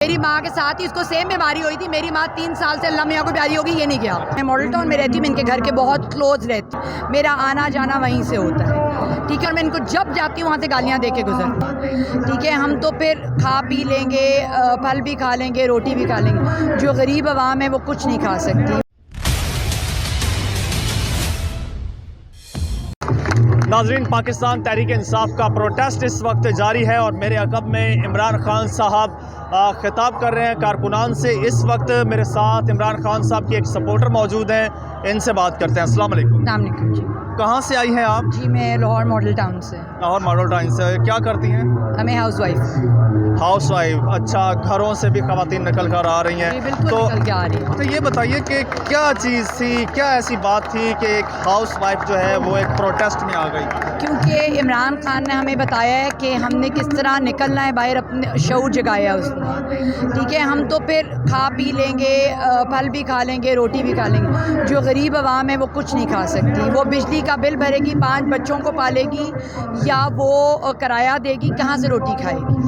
میری ماں کے ساتھ ہی اس کو سیم بیماری ہوئی تھی. میری ماں 3 سال سے اللہ میاں کو پیاری ہوگی, یہ نہیں کیا. میں ماڈل ٹاؤن میں رہتی ہوں, میں ان کے گھر کے بہت کلوز رہتی ہوں, میرا آنا جانا وہیں سے ہوتا ہے. ٹھیک ہے, اور میں ان کو جب جاتی ہوں وہاں سے گالیاں دے کے گزرتی ہوں. ٹھیک ہے, ہم تو پھر کھا پی لیں گے, پھل بھی کھا لیں گے, روٹی بھی کھا لیں گے. جو غریب عوام ہے وہ کچھ نہیں کھا سکتی. ناظرین, پاکستان تحریک انصاف کا پروٹیسٹ اس وقت جاری ہے اور میرے عقب میں عمران خان صاحب خطاب کر رہے ہیں کارکنان سے. اس وقت میرے ساتھ عمران خان صاحب کی ایک سپورٹر موجود ہیں, ان سے بات کرتے ہیں. السلام علیکم. السلام علیکم. جی کہاں سے آئی ہیں آپ؟ جی میں لاہور ماڈل ٹاؤن سے. لاہور ماڈل ٹاؤن سے. کیا کرتی ہیں؟ ہمیں ہاؤس وائف. House wife. اچھا, گھروں سے بھی خواتین نکل کر آ رہی ہیں. جی بالکل نکل کے آ رہی ہیں. تو یہ بتائیے کہ کیا چیز تھی, کیا ایسی بات تھی کہ ایک ہاؤس وائف جو ہے وہ ایک پروٹیسٹ میں آ گئی؟ کیونکہ عمران خان نے ہمیں بتایا ہے کہ ہم نے کس طرح نکلنا ہے باہر, اپنے شعور جگایا اس نے. ٹھیک ہے, ہم تو پھر کھا پی لیں گے, پھل بھی کھا لیں گے, روٹی بھی کھا لیں گے. جو غریب عوام ہے وہ کچھ نہیں کھا سکتی. وہ بجلی کا بل بھرے گی, 5 بچوں کو پالے گی, یا وہ کرایہ دے گی, کہاں سے روٹی کھائے گی.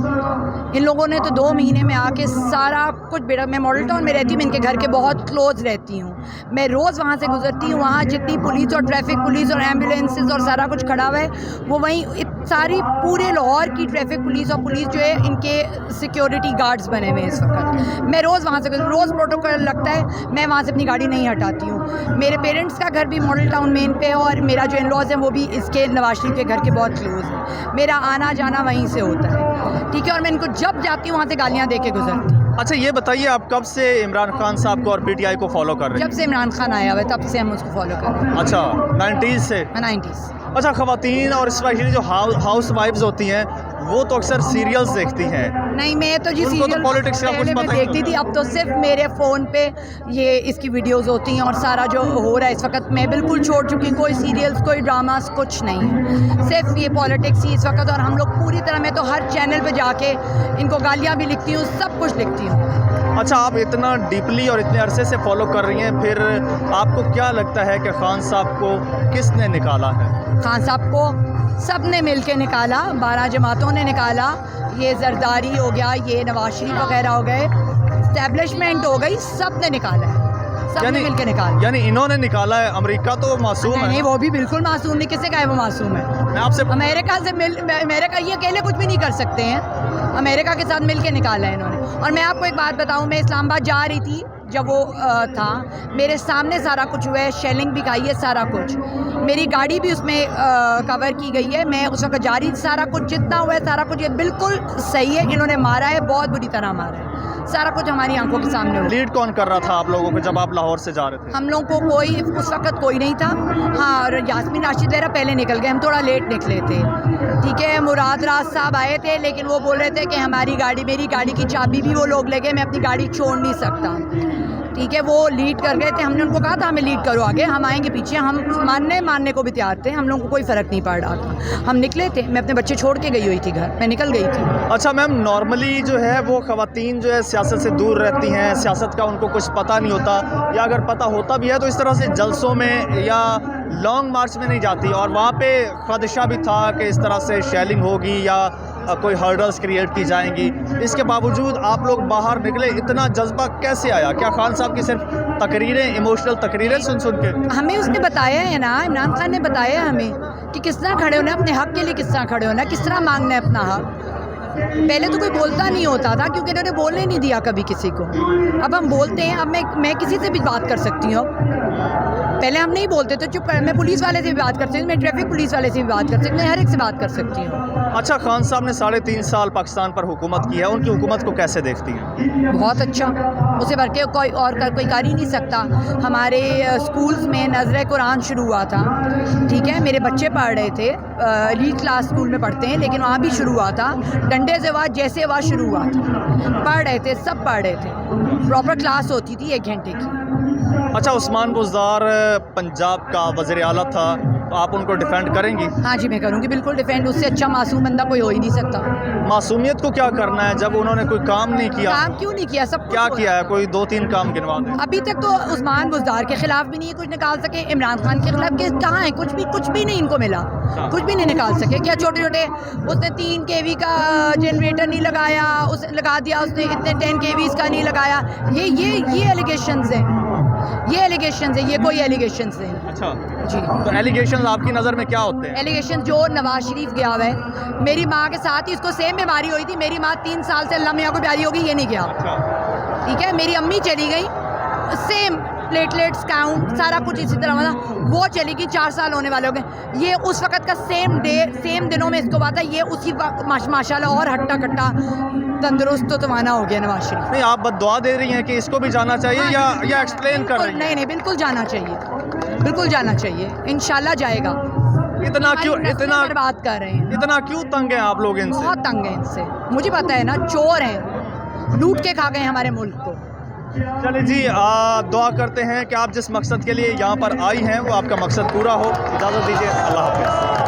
ان لوگوں نے تو 2 مہینے میں آ کے سارا کچھ بیڑا. میں ماڈل ٹاؤن میں رہتی ہوں, میں ان کے گھر کے بہت کلوز رہتی ہوں. میں روز وہاں سے گزرتی ہوں. وہاں جتنی پولیس اور ٹریفک پولیس اور ایمبولینسز اور سارا کچھ کھڑا ہوا ہے, وہ وہیں ساری پورے لاہور کی ٹریفک پولیس اور پولیس جو ہے ان کے سیکیورٹی گارڈز بنے ہوئے ہیں اس وقت. میں روز وہاں سے روز پروٹوکول لگتا ہے, میں وہاں سے اپنی گاڑی نہیں ہٹاتی ہوں. میرے پیرنٹس کا گھر بھی ماڈل ٹاؤن مین پہ ہے, اور میرا جو ان لاز ہیں وہ بھی اس کے نواز شریف کے گھر کے بہت کلوز ہیں. میرا آنا جانا وہیں سے ہوتا ہے. ٹھیک ہے, اور میں ان کو جب جاتی ہوں وہاں سے گالیاں دے کے گزرتی ہوں. اچھا یہ بتائیے, آپ کب سے عمران خان صاحب کو اور پی ٹی آئی کو فالو کر رہے ہیں؟ جب سے عمران خان آیا ہوا ہے تب سے ہم اس کو فالو کر رہے ہیں. اچھا 90s سے. 90s. اچھا, خواتین اور اسپیشلی جو ہاؤس وائفز ہوتی ہیں وہ تو اکثر سیریلز دیکھتی ہیں. نہیں, میں تو جی ان کو تو سیریل پولیٹکس کا کچھ پہلے میں پتہ ہی دیکھتی تھی. اب تو صرف میرے فون پہ یہ اس کی ویڈیوز ہوتی ہیں, اور سارا جو ہو رہا ہے اس وقت میں بالکل چھوڑ چکی ہوں. کوئی سیریلز, کوئی ڈراماز, کچھ نہیں, صرف یہ پولیٹکس ہی اس وقت. اور ہم لوگ پوری طرح, میں تو ہر چینل پہ جا کے ان کو گالیاں بھی لکھتی ہوں, سب کچھ لکھتی ہوں. اچھا, آپ اتنا ڈیپلی اور اتنے عرصے سے فالو کر رہی ہیں, پھر آپ کو کیا لگتا ہے کہ خان صاحب کو کس نے نکالا ہے؟ خان صاحب کو سب نے مل کے نکالا, 12 جماعتوں نے نکالا. یہ زرداری ہو گیا, یہ نواز شریف وغیرہ ہو گئے, اسٹیبلشمنٹ ہو گئی, سب نے نکالا ہے. سب نے مل کے نکالا. یعنی انہوں نے نکالا ہے. امریکہ تو معصوم ہے. نہیں, وہ بھی بالکل معصوم نہیں. کس سے کہا ہے وہ معصوم ہے؟ میں آپ سے امریکہ سے امریکہ یہ اکیلے کچھ بھی نہیں کر سکتے ہیں. امریکہ کے ساتھ مل کے نکالا ہے انہوں نے. اور میں آپ کو ایک بات بتاؤں, میں اسلام آباد جا رہی تھی جب وہ تھا, میرے سامنے سارا کچھ ہوا ہے, شیلنگ بھی کھائی ہے, سارا کچھ. میری گاڑی بھی اس میں کور کی گئی ہے. میں اس وقت جا رہی تھی, سارا کچھ جتنا ہوا ہے سارا کچھ یہ بالکل صحیح ہے. انہوں نے مارا ہے, بہت بری طرح مارا ہے. سارا کچھ ہماری آنکھوں کے سامنے ہوا. لیڈ کون کر رہا تھا آپ لوگوں کو جب آپ لاہور سے جا رہے تھے؟ ہم لوگوں کو کوئی اس وقت کوئی نہیں تھا. ہاں, اور یاسمین راشد وغیرہ پہلے نکل گئے, ہم تھوڑا لیٹ نکلے تھے. ٹھیک ہے, مراد راز صاحب آئے تھے, لیکن وہ بول رہے تھے کہ ہماری گاڑی, میری گاڑی کی چابی بھی وہ لوگ لے گئے, میں اپنی گاڑی چھوڑ نہیں سکتا. ٹھیک ہے, وہ لیڈ کر گئے تھے. ہم نے ان کو کہا تھا ہمیں لیڈ کرو آگے, ہم آئیں گے پیچھے. ہم ماننے کو بھی تیار تھے, ہم لوگوں کو کوئی فرق نہیں پڑ رہا تھا. ہم نکلے تھے, میں اپنے بچے چھوڑ کے گئی ہوئی تھی گھر, میں نکل گئی تھی. اچھا میم, نارملی جو ہے وہ خواتین جو ہے سیاست سے دور رہتی ہیں, سیاست کا ان کو کچھ پتہ نہیں ہوتا, یا اگر پتہ ہوتا بھی ہے تو اس طرح سے جلسوں میں یا لانگ مارچ میں نہیں جاتی. اور وہاں پہ خدشہ بھی تھا کہ اس طرح سے شیلنگ ہوگی یا کوئی ہرڈلز کریٹ کی جائیں گی. اس کے باوجود آپ لوگ باہر نکلے, اتنا جذبہ کیسے آیا؟ کیا خان صاحب کی صرف تقریریں, ایموشنل تقریریں سن کے؟ ہمیں اس نے بتایا ہے نا, عمران خان نے بتایا ہمیں کہ کس طرح کھڑے ہونا ہے, اپنے حق کے لیے کس طرح کھڑے ہونا ہے, کس طرح مانگنا ہے اپنا حق. پہلے تو کوئی بولتا نہیں ہوتا تھا, کیونکہ انہوں نے بولنے نہیں دیا کبھی کسی کو. اب ہم بولتے ہیں. اب میں کسی سے بھی بات کر سکتی ہوں. پہلے ہم نہیں بولتے تو چپ کر, میں پولیس والے سے بھی بات کر سکتی ہوں, میں ٹریفک پولیس والے سے بھی بات کر سکتی ہوں, میں ہر ایک سے بات کر سکتی ہوں. اچھا, خان صاحب نے 3.5 سال پاکستان پر حکومت کی ہے, ان کی حکومت کو کیسے دیکھتی ہیں؟ بہت اچھا, اسے بڑھ کے کوئی کر ہی نہیں سکتا. ہمارے اسکولز میں نظر قرآن شروع ہوا تھا. ٹھیک ہے, میرے بچے پڑھ رہے تھے, ایلیٹ کلاس اسکول میں پڑھتے ہیں, لیکن وہاں بھی شروع ہوا تھا. ڈنڈے سے آواز جیسے آواز شروع ہوا تھا, پڑھ رہے تھے, سب پڑھ رہے تھے. پراپر کلاس ہوتی تھی 1 گھنٹے کی. اچھا, عثمان بزدار پنجاب کا وزیر اعلیٰ تھا, تو آپ ان کو ڈیفینڈ کریں گی؟ ہاں جی میں کروں گی بالکل ڈیفینڈ. اس سے اچھا معصوم بندہ کوئی ہو ہی نہیں سکتا. معصومیت کو کیا کرنا ہے جب انہوں نے کوئی کام نہیں کیا؟ کام کیوں نہیں کیا؟ سب کیا کیا ہے؟ کوئی 2-3 کام گنوا دیں. ابھی تک تو عثمان بزدار کے خلاف بھی نہیں کچھ نکال سکے, عمران خان کے خلاف کہاں ہے؟ کچھ بھی نہیں ان کو ملا, کچھ بھی نہیں نکال سکے. کیا چھوٹے چھوٹے اس نے 3 kV کا جنریٹر نہیں لگایا, اس لگا دیا اس نے, اتنے 10 kVs کا نہیں لگایا. یہ ایلیگیشنز ہیں, یہ کوئی ایلیگیشنز ہیں. اچھا جی تو ایلیگیشنز آپ کی نظر میں کیا ہوتے ہیں؟ ایلیگیشن جو نواز شریف گیا ہوا ہے, میری ماں کے ساتھ ہی اس کو سیم بیماری ہوئی تھی. میری ماں 3 سال سے اللہ میاں کو پیاری ہوگی, یہ نہیں گیا. ٹھیک ہے, میری امی چلی گئی, سیم پلیٹلیٹس کاؤنٹ سارا کچھ اسی طرح تھا, وہ چلی گئی, 4 سال ہونے والے ہو گئے. یہ اس وقت کا سیم دنوں میں اس کو بات ہے, یہ اسی وقت ماشاء اللہ اور ہٹا کٹا تندرست تو توانا ہو گیا نواز شریف. نہیں آپ بد دعا دے رہی ہیں کہ اس کو بھی جانا چاہیے یا ایکسپلین کر رہی ہیں؟ نہیں بالکل جانا چاہیے, بالکل جانا چاہیے, انشاءاللہ جائے گا. اتنا برباد کر رہے ہیں, اتنا کیوں تنگ ہیں آپ لوگ ان سے؟ بہت تنگ ہیں ان سے, مجھے پتا ہے نا, چور ہیں, لوٹ کے کھا گئے ہمارے ملک کو. چلیں جی, دعا کرتے ہیں کہ آپ جس مقصد کے لیے یہاں پر آئی ہیں وہ آپ کا مقصد پورا ہو. اجازت دیجیے, اللہ حافظ.